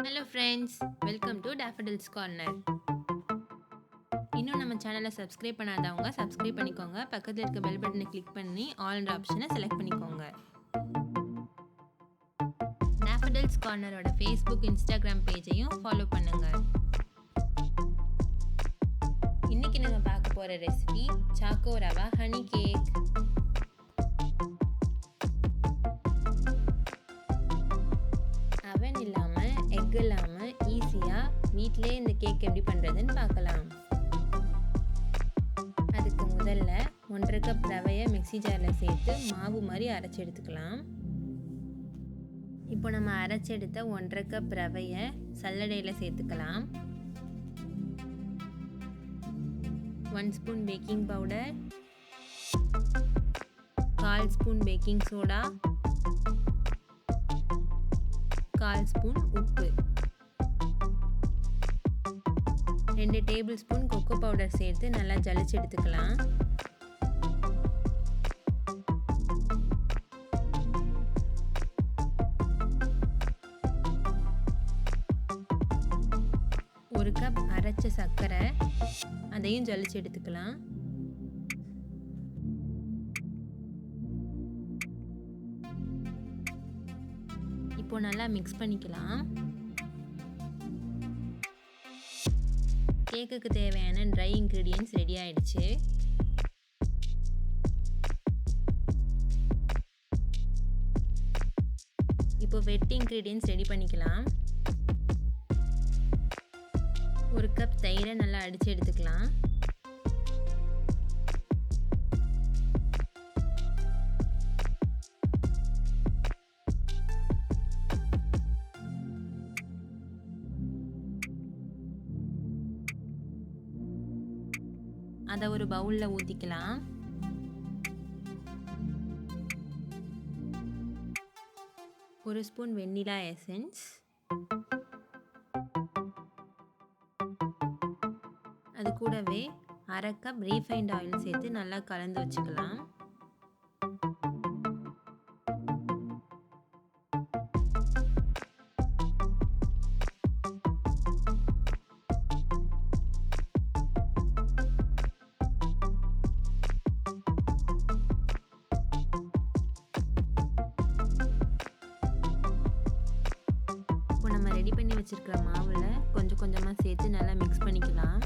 Hello friends, welcome to Daffodil's Corner. இன்னும் நம்ம சேனலை சப்ஸ்கிரைப் பண்ணாதவங்க சப்ஸ்கிரைப் பண்ணிக்கோங்க. பக்கத்தில் இருக்க பெல் பட்டனை கிளிக் பண்ணி ஆல்ன்ற ஆப்ஷனை செலக்ட் பண்ணிக்கோங்க. Daffodil's Cornerோட ஃபேஸ்புக் இன்ஸ்டாகிராம் பேஜையும் ஃபாலோ பண்ணுங்க. இன்னைக்கு நம்ம பார்க்க போற recipe choco rava honey cake. Oven இல்லாமல் எக் இல்லாமல் ஈஸியாக வீட்டிலே இந்த கேக் எப்படி பண்ணுறதுன்னு பார்க்கலாம். அதுக்கு முதல்ல 1.5 கப் ரவையை மிக்ஸி ஜாரில் சேர்த்து மாவு மாதிரி அரைச்சி எடுத்துக்கலாம். இப்போ நம்ம அரைச்செடுத்த 1.5 கப் ரவையை சல்லடையில் சேர்த்துக்கலாம். 1 spoon baking powder, 1/4 spoon baking soda, 1/4 spoon உப்பு, 2 டேபிள் ஸ்பூன் கொக்கோ பவுடர் சேர்த்து நல்லா ஜலிச்சு எடுத்துக்கலாம். ஒரு கப் அரைச்ச சர்க்கரை, அதையும் ஜலிச்சு எடுத்துக்கலாம். இப்போ நல்லா மிக்ஸ் பண்ணிக்கலாம். கேக்குக்கு தேவையான ட்ரை இன்க்ரீடியன்ட்ஸ் ரெடி ஆயிடுச்சு. இப்போ வெட் இன்க்ரீடியன்ட்ஸ் ரெடி பண்ணிக்கலாம். 1 கப் தயிரை நல்லா அடிச்சு எடுத்துக்கலாம். அதை ஒரு பவுலில் ஊற்றிக்கலாம். ஒரு ஸ்பூன் வெண்ணிலா எசன்ஸ், அது கூடவே 1/2 கப் ரீஃபைண்ட் ஆயில் சேர்த்து நல்லா கலந்து வச்சுக்கலாம். ரெடி பண்ணி வச்சிருக்கிற மாவுல கொஞ்சம் கொஞ்சமாக சேர்த்து நல்லா மிக்ஸ் பண்ணிக்கலாம்.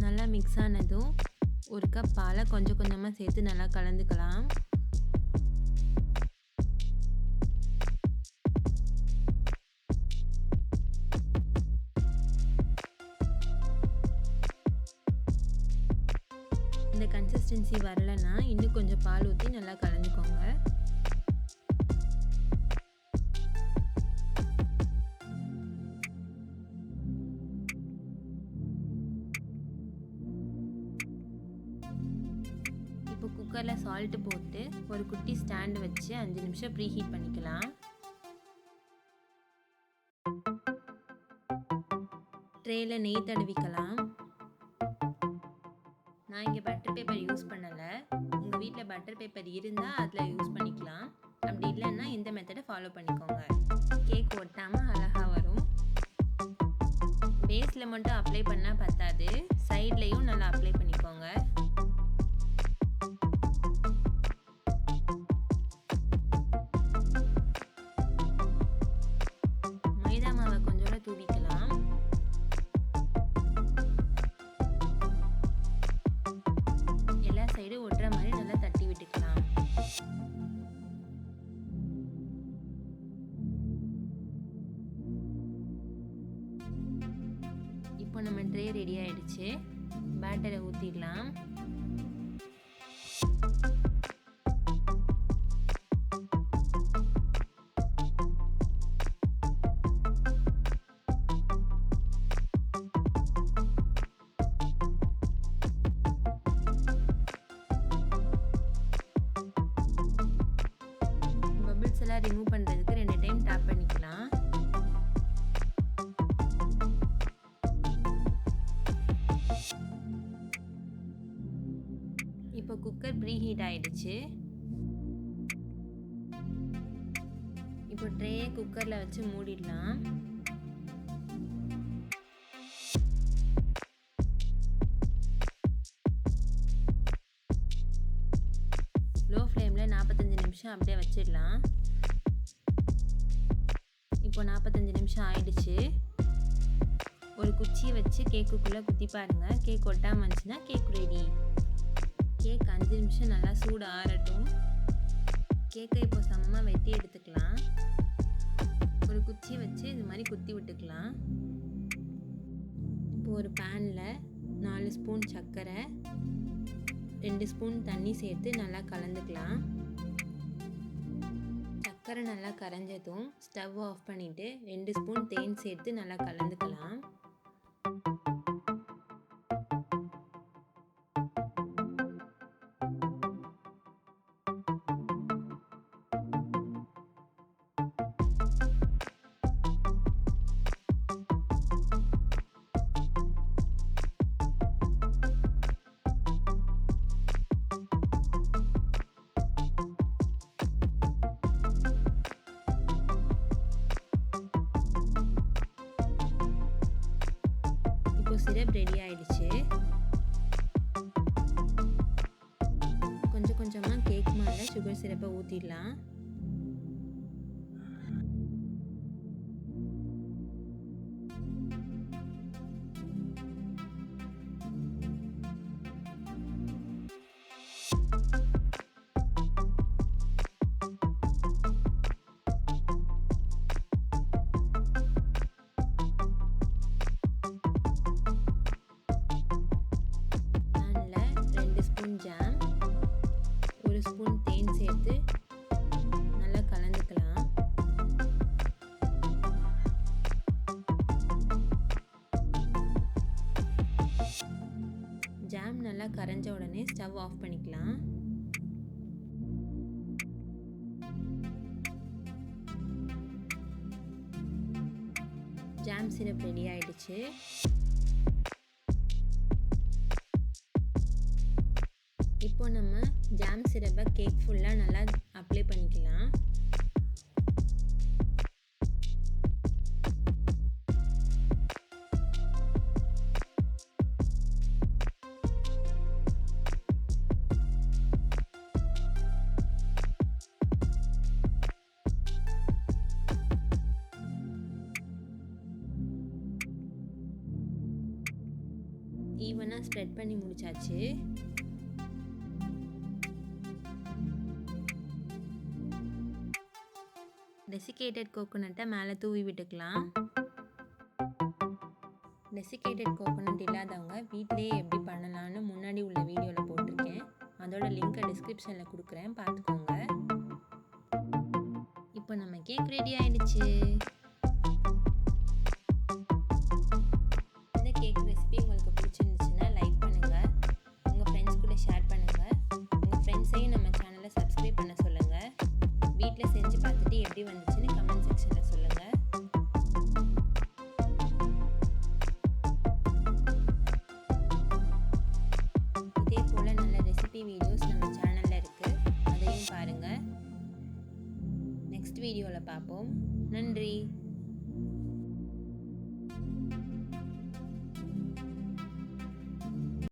நல்லா மிக்ஸ் ஆனதும் 1 கப் பாலை கொஞ்சம் கொஞ்சமாக சேர்த்து நல்லா கலந்துக்கலாம். இந்த கன்சிஸ்டன்சி வரலைன்னா இன்னும் கொஞ்சம் பால் ஊற்றி நல்லா கலந்துக்கோங்க. இப்போ குக்கரில் சால்ட்டு போட்டு ஒரு குட்டி ஸ்டாண்டு வச்சு 5 நிமிஷம் ப்ரீ ஹீட் பண்ணிக்கலாம். ட்ரேயில் நெய் தடவிக்கலாம். நான் இங்கே பட்டர் பேப்பர் யூஸ் பண்ணலை. உங்கள் வீட்டில் பட்டர் பேப்பர் இருந்தால் அதில் யூஸ் பண்ணிக்கலாம். அப்படி இல்லைன்னா இந்த மெத்தடை ஃபாலோ பண்ணிக்கோங்க. கேக் ஒட்டாமல் அழகாக வரும். பேஸில் மட்டும் அப்ளை பண்ணால் பத்தாது, சைட்லேயும் நல்லா அப்ளை பண்ணிக்கோங்க. மைதா மாவை கொஞ்சம் தூவிக்கலாம். நம்ம ட்ரே ரெடி ஆயிடுச்சு. பேட்டரை ஊற்றிடலாம். பபிள்ஸ் எல்லாம் ரிமூவ் பண்ணுறதுக்கு 2 டைம் டேப் பண்ணிக்கலாம். இப்போ குக்கர் ப்ரீ ஹீட் ஆயிடுச்சு. இப்போ ட்ரேயை குக்கரில் வச்சு மூடிடலாம். லோ ஃப்ளேமில் 45 நிமிஷம் அப்படியே வச்சிடலாம். இப்போ 45 நிமிஷம் ஆயிடுச்சு. ஒரு குச்சியை வச்சு கேக்குக்குள்ளே குத்தி பாருங்கள். கேக் ஒட்டாமல் வந்துச்சுன்னா கேக் ரெடி. கேக் 5 நிமிஷம் நல்லா சூடு ஆறட்டும். கேக்கை இப்போ சமமாக வெட்டி எடுத்துக்கலாம். ஒரு குச்சியை வச்சு இது மாதிரி குத்தி விட்டுக்கலாம். இப்போ ஒரு பேனில் 4 ஸ்பூன் சர்க்கரை, 2 ஸ்பூன் தண்ணி சேர்த்து நல்லா கலந்துக்கலாம். சர்க்கரை நல்லா கரைஞ்சதும் ஸ்டவ் ஆஃப் பண்ணிவிட்டு 2 ஸ்பூன் தேன் சேர்த்து நல்லா கலந்துக்கலாம். சிரப் ரெடி ஆயிடுச்சு. கொஞ்சம் கொஞ்சமாக கேக் மேலே சுகர் சிரப்பை ஊற்றிடலாம். ஜாம், 1 ஸ்பூன் தேன் சேர்த்து நல்லா கலந்துக்கலாம். ஜாம் நல்லா கரைஞ்ச உடனே ஸ்டவ் ஆஃப் பண்ணிக்கலாம். ஜாம் சிரப் ரெடி ஆயிடுச்சு. இப்போ நம்ம ஜாம் சிரப்பை கேக் ஃபுல்லாக நல்லா அப்ளை பண்ணிக்கலாம். ஈவனாக ஸ்ப்ரெட் பண்ணி முடிச்சாச்சு. டெசிகேட்டட் கோகோனட்டை மேலே தூவி விட்டுக்கலாம். டெசிகேட்டட் கோகோனட் இல்லாதவங்க வீட்டிலேயே எப்படி பண்ணலான்னு முன்னாடி உள்ள வீடியோவில் போட்டிருக்கேன். அதோட லிங்க்கை டிஸ்கிரிப்ஷனில் கொடுக்குறேன், பார்த்துக்கோங்க. இப்போ நம்ம கேக் ரெடி ஆயிடுச்சு. இந்த கேக் ரெசிபி உங்களுக்கு பிடிச்சிருந்துச்சுன்னா லைக் பண்ணுங்கள், உங்கள் ஃப்ரெண்ட்ஸ் கூட ஷேர் பண்ணுங்கள், உங்கள் ஃப்ரெண்ட்ஸையும் நம்ம சேனலை சப்ஸ்கிரைப் பண்ண சொல்லுங்கள். வீட்டில் செஞ்சு பார்த்துட்டு எப்படி வந்துச்சுன்னு கமெண்ட் செக்ஷனில் சொல்லுங்கள். இதே போல் நல்ல ரெசிபி வீடியோஸ் நம்ம சேனலில் இருக்குது, அதையும் பாருங்கள். நெக்ஸ்ட் வீடியோவில் பார்ப்போம். நன்றி.